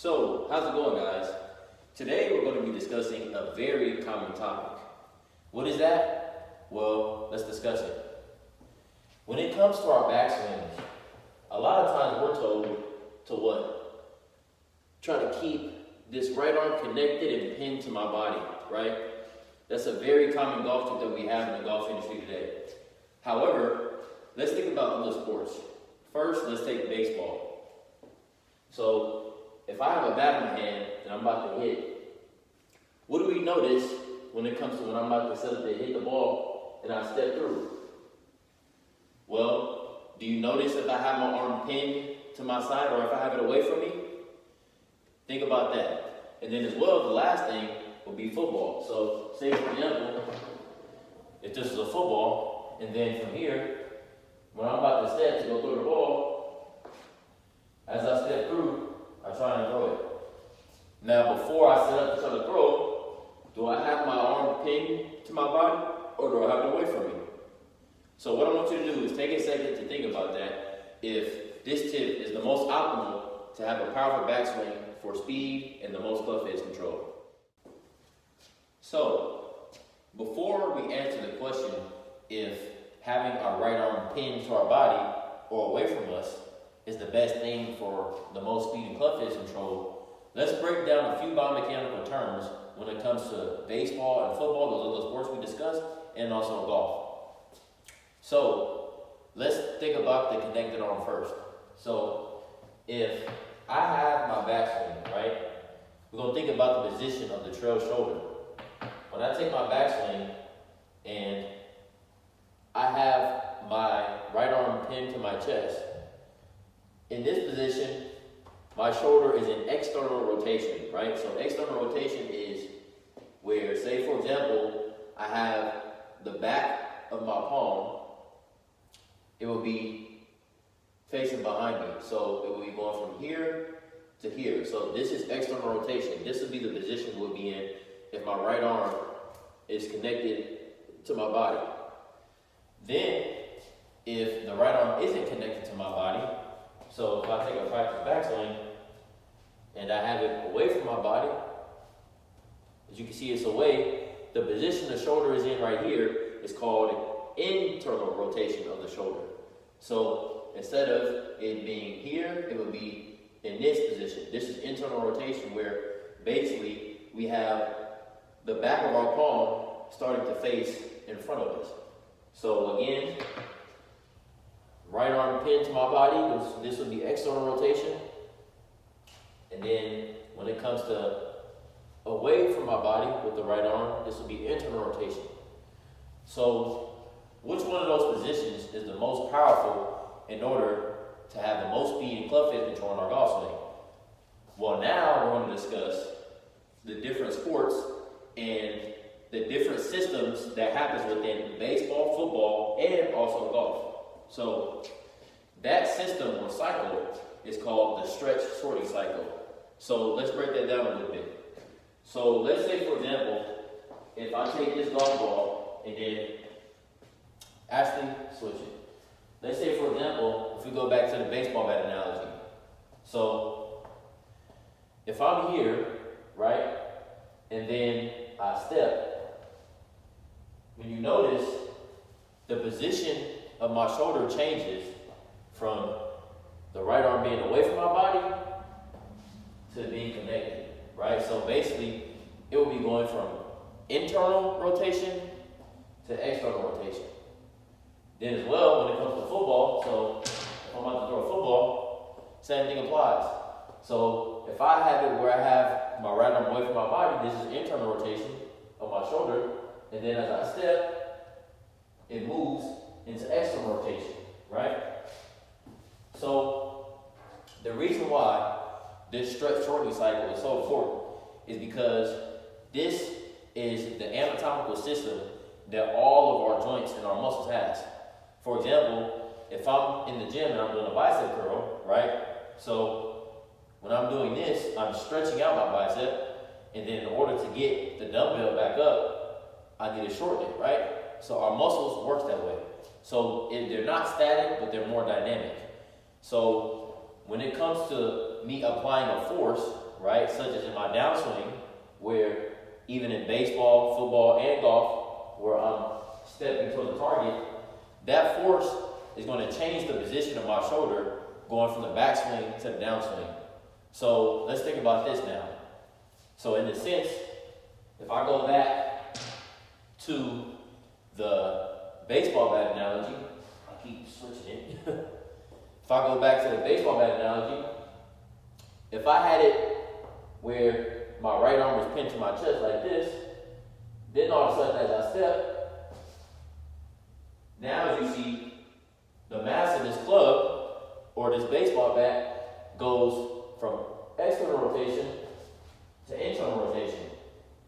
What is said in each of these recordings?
So, how's it going, guys? Today we're going to be discussing a very common topic. What is that? Well, let's discuss it. When it comes to our backswings, a lot of times we're told to what? Try to keep this right arm connected and pinned to my body, right? That's a very common golf trick that we have in the golf industry today. However, let's think about other sports. First, let's take baseball. So, if I have a bat in my hand and I'm about to hit, what do we notice when it comes to when I'm about to set up to hit the ball and I step through? Well, do you notice if I have my arm pinned to my side or if I have it away from me? Think about that. And then as well, the last thing will be football. So, say for example, if this is a football, and then from here, when I'm about to step to go throw the ball, as I step through, I try and throw it. Now, before I set up to try to throw, do I have my arm pinned to my body or do I have it away from me? So what I want you to do is take a second to think about that. If this tip is the most optimal to have a powerful backswing for speed and the most club face control. So, before we answer the question if having our right arm pinned to our body or away from us is the best thing for the most speed and club face control, let's break down a few biomechanical terms when it comes to baseball and football, those are the sports we discussed, and also golf. So, let's think about the connected arm first. So, if I have my backswing, right, we're going to think about the position of the trail shoulder. When I take my backswing and I have my right arm pinned to my chest, in this position, my shoulder is in external rotation, right? So external rotation is where, say for example, I have the back of my palm, it will be facing behind me. So it will be going from here to here. So this is external rotation. This will be the position we'll be in if my right arm is connected to my body. Then, if the right arm isn't connected to my body, so if I take a practice backswing and I have it away from my body, as you can see it's away, the position the shoulder is in right here is called internal rotation of the shoulder. So instead of it being here, it would be in this position. This is internal rotation where basically we have the back of our palm starting to face in front of us. So again, right arm pinned to my body, this would be external rotation. And then when it comes to away from my body with the right arm, this will be internal rotation. So which one of those positions is the most powerful in order to have the most speed and club face control in our golf swing? Well, now we're going to discuss the different sports and the different systems that happens within baseball, football, and also golf. So that system or cycle is called the stretch shorting cycle. So let's break that down a little bit. So let's say, for example, if I take this golf ball and then actually switch it. Let's say, for example, if we go back to the baseball bat analogy. So if I'm here, right, and then I step, when you notice the position of my shoulder changes from the right arm being away from my body to being connected, right? So basically, it will be going from internal rotation to external rotation. Then as well, when it comes to football, so if I'm about to throw a football, same thing applies. So if I have it where I have my right arm away from my body, this is internal rotation of my shoulder, and then as I step, it moves into external rotation, right? So the reason why this stretch shortening cycle is so important is because this is the anatomical system that all of our joints and our muscles has. For example, if I'm in the gym and I'm doing a bicep curl, right? So when I'm doing this, I'm stretching out my bicep, and then in order to get the dumbbell back up, I need to shorten it, right? So our muscles work that way. So they're not static, but they're more dynamic. So when it comes to me applying a force, right? Such as in my downswing, where even in baseball, football, and golf, where I'm stepping toward the target, that force is going to change the position of my shoulder going from the backswing to the downswing. So let's think about this now. So in a sense, if I go back to the baseball bat analogy, I keep switching it. If I go back to the baseball bat analogy, if I had it where my right arm is pinned to my chest like this, then all of a sudden as I step, now as you see, the mass of this club or this baseball bat goes from external rotation to internal rotation.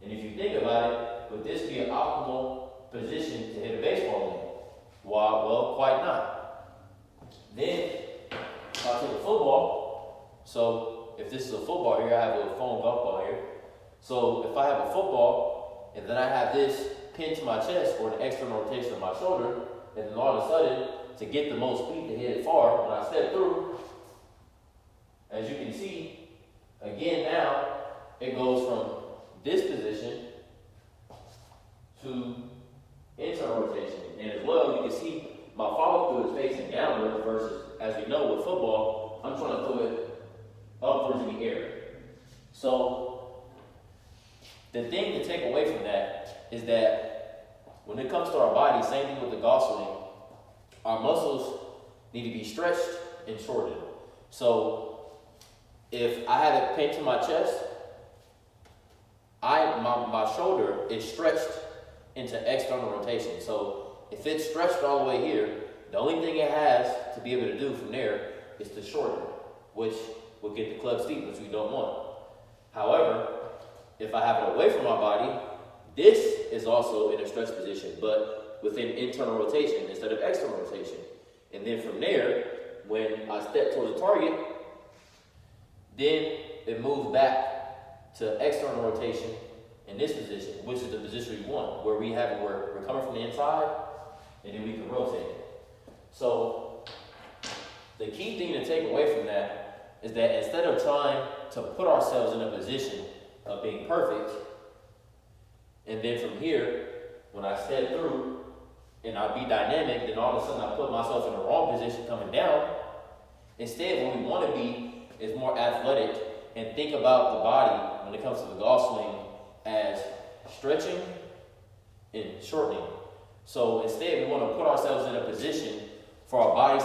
And if you think about it, would this be an optimal position to hit a baseball in? Why? Well, quite not. Then, if I take a football, so if this is a football here, I have a foam golf ball here. So if I have a football, and then I have this pinned to my chest or the external rotation of my shoulder, and then all of a sudden, to get the most speed to hit it far, when I step through, as you can see, again now, it goes from this position to internal rotation. And as well, you can see my follow-through is facing downward versus, as we know with football, I'm trying to throw it upwards in the air. So the thing to take away from that is that when it comes to our body, same thing with the golf swing, our muscles need to be stretched and shortened. So if I have it pinned to my chest, my shoulder is stretched into external rotation. So if it's stretched all the way here, the only thing it has to be able to do from there is to shorten, which will get the club steep, which we don't want. However, if I have it away from my body, this is also in a stretched position, but within internal rotation instead of external rotation. And then from there, when I step towards the target, then it moves back to external rotation in this position, which is the position we want, where we have it where we're coming from the inside, and then we can rotate. So the key thing to take away from that is that instead of trying to put ourselves in a position of being perfect, and then from here, when I step through and I be dynamic, then all of a sudden I put myself in the wrong position coming down. Instead, what we want to be is more athletic and think about the body when it comes to the golf swing as stretching and shortening. So instead, we want to put ourselves in a position for our bodies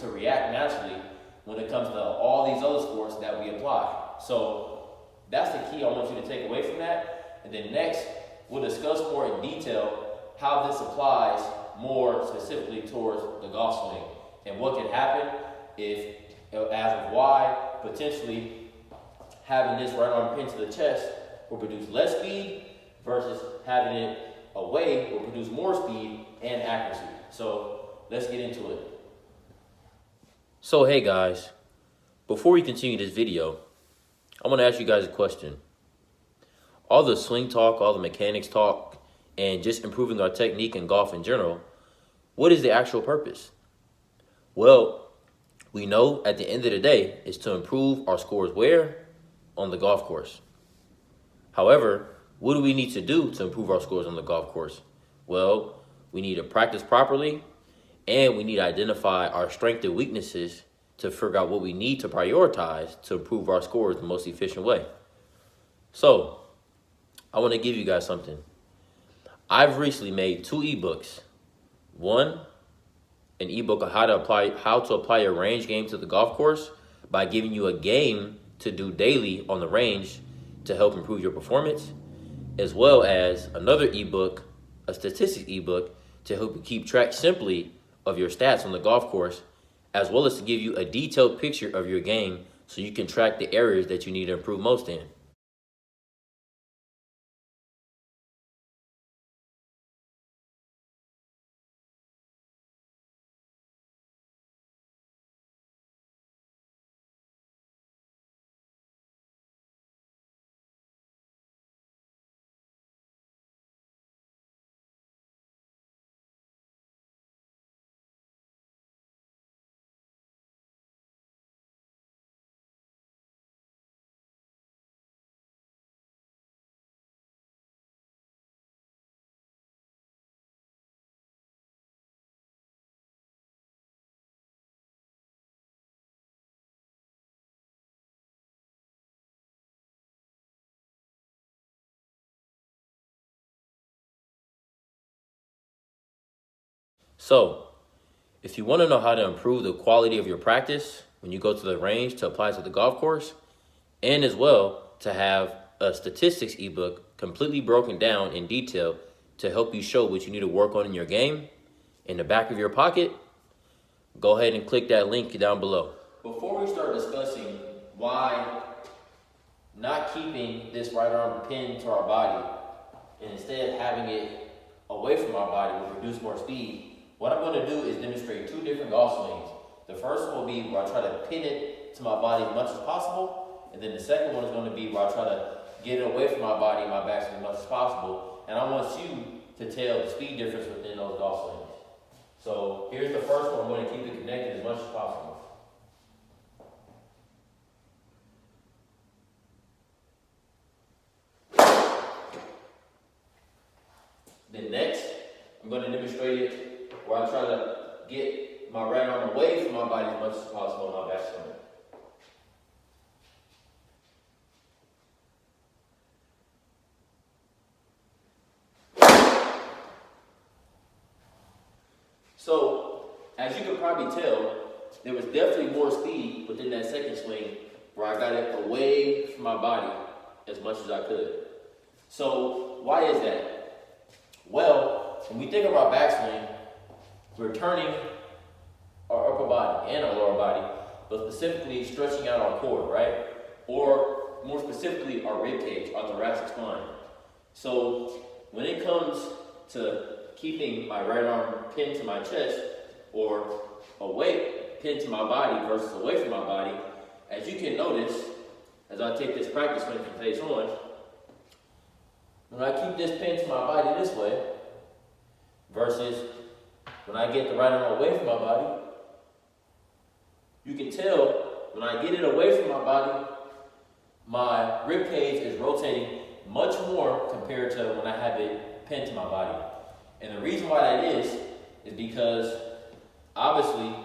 to react naturally when it comes to all these other sports that we apply. So that's the key I want you to take away from that. And then next, we'll discuss more in detail how this applies more specifically towards the golf swing and what can happen if, as of why, potentially having this right arm pinned to the chest will produce less speed versus having it away will produce more speed and accuracy. So let's get into it. So hey guys, before we continue this video, I want to ask you guys a question. All the swing talk, all the mechanics talk, and just improving our technique in golf in general, what is the actual purpose? Well, we know at the end of the day is to improve our scores where? On the golf course. However, what do we need to do to improve our scores on the golf course? Well, we need to practice properly, and we need to identify our strengths and weaknesses to figure out what we need to prioritize to improve our scores the most efficient way. So, I want to give you guys something. I've recently made 2 ebooks. One, an ebook on how to apply your range game to the golf course by giving you a game to do daily on the range to help improve your performance, as well as another ebook, a statistics ebook, to help you keep track simply of your stats on the golf course, as well as to give you a detailed picture of your game so you can track the areas that you need to improve most in. So, if you want to know how to improve the quality of your practice when you go to the range to apply to the golf course, and as well to have a statistics ebook completely broken down in detail to help you show what you need to work on in your game in the back of your pocket, go ahead and click that link down below. Before we start discussing why not keeping this right arm pinned to our body and instead having it away from our body will produce more speed, what I'm going to do is demonstrate two different golf swings. The first one will be where I try to pin it to my body as much as possible, and then the second one is going to be where I try to get it away from my body and my backswing as much as possible. And I want you to tell the speed difference within those golf swings. So here's the first one. I'm going to keep it connected as much as possible. Then next, I'm going to demonstrate it where I try to get my right arm away from my body as much as possible in my backswing. So, as you can probably tell, there was definitely more speed within that second swing where I got it away from my body as much as I could. So, why is that? Well, when we think of our backswing, we're turning our upper body and our lower body, but specifically stretching out our core, right? Or more specifically, our rib cage, our thoracic spine. So when it comes to keeping my right arm pinned to my chest or pinned to my body versus away from my body, as you can notice, as I take this practice swing from face on, when I keep this pinned to my body this way versus when I get the right arm away from my body, you can tell when I get it away from my body, my rib cage is rotating much more compared to when I have it pinned to my body. And the reason why that is because obviously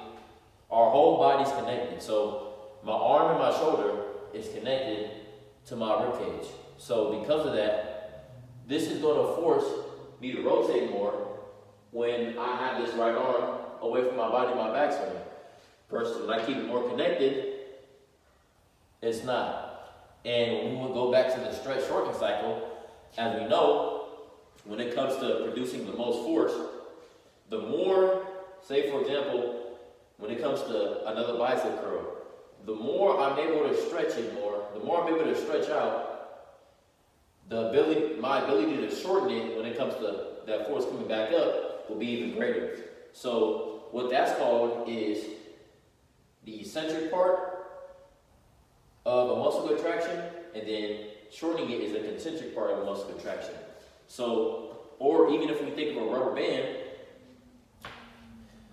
our whole body's connected. So my arm and my shoulder is connected to my rib cage. So because of that, this is going to force me to rotate more when I have this right arm away from my body, my backswing. Versus when I keep it more connected, it's not. And when we will go back to the stretch shortening cycle, as we know, when it comes to producing the most force, the more, say for example, when it comes to another bicep curl, the more I'm able to stretch it more, the more I'm able to stretch out, my ability to shorten it when it comes to that force coming back up will be even greater. So what that's called is the eccentric part of a muscle contraction, and then shortening it is a concentric part of a muscle contraction. So, or even if we think of a rubber band,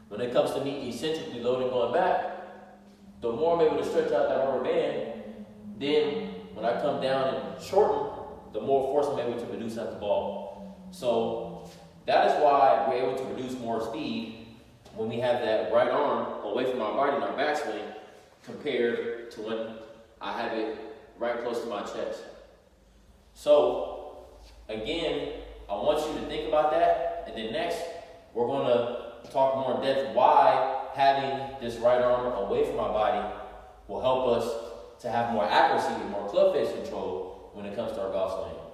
when it comes to me eccentrically loading going back, the more I'm able to stretch out that rubber band, then when I come down and shorten, the more force I'm able to produce at the ball. So that is why we're able to produce more speed when we have that right arm away from our body in our backswing compared to when I have it right close to my chest. So again, I want you to think about that, and then next we're going to talk more in depth why having this right arm away from our body will help us to have more accuracy and more club face control when it comes to our golf swing.